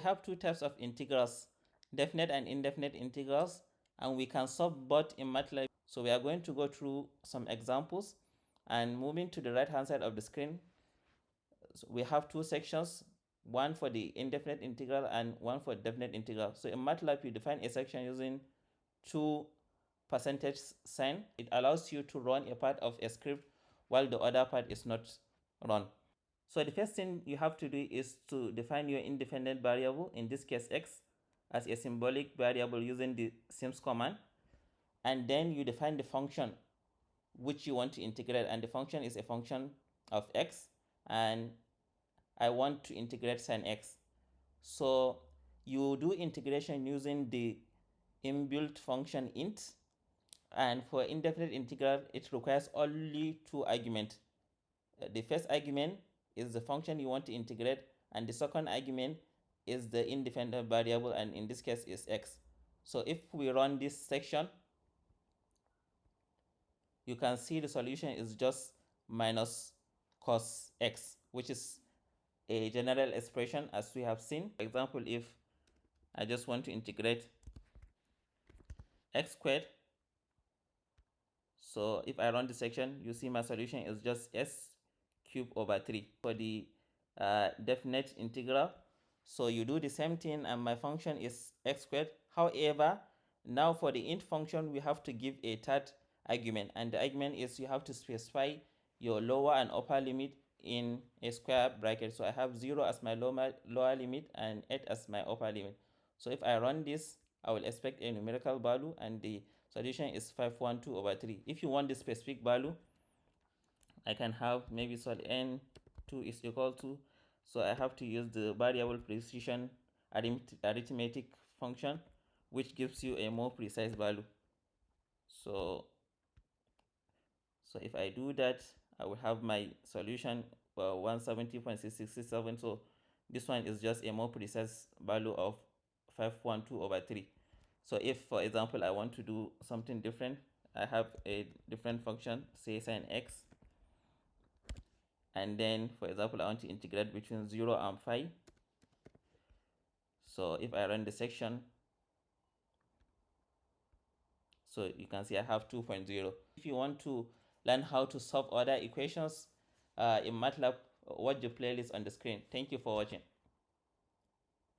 We have two types of integrals, definite and indefinite integrals, and we can solve both in Matlab. So we are going to go through some examples, and moving to the right hand side of the screen, so we have two sections, one for the indefinite integral and one for definite integral. So in Matlab, you define a section using two percentage sign. It allows you to run a part of a script while the other part is not run. So the first thing you have to do is to define your independent variable, in this case x, as a symbolic variable using the symbs command, and then you define the function which you want to integrate, and the function is a function of x, and I want to integrate sin x. So you do integration using the inbuilt function int, and for indefinite integral it requires only two arguments. The first argument is the function you want to integrate, and the second argument is the independent variable, and in this case is x. So if we run this section, you can see the solution is just minus cos x, which is a general expression as we have seen. For example, if I just want to integrate x squared, so if I run the section, you see my solution is just s cubed over 3. For the definite integral, so you do the same thing, and my function is x squared. However, now for the int function, we have to give a third argument, and the argument is you have to specify your lower and upper limit in a square bracket. So I have 0 as my lower limit and 8 as my upper limit. So if I run this, I will expect a numerical value, and the solution is 512 over 3. If you want the specific value, I can have maybe sol n2 is equal to, so I have to use the variable precision arithmetic function, which gives you a more precise value. So if I do that, I will have my solution 170.6667. So this one is just a more precise value of 512 over 3. So if, for example, I want to do something different, I have a different function, say sin x, and then, for example, I want to integrate between 0 and 5. So if I run the section, so you can see I have 2.0. If you want to learn how to solve other equations in Matlab, watch the playlist on the screen. Thank you for watching.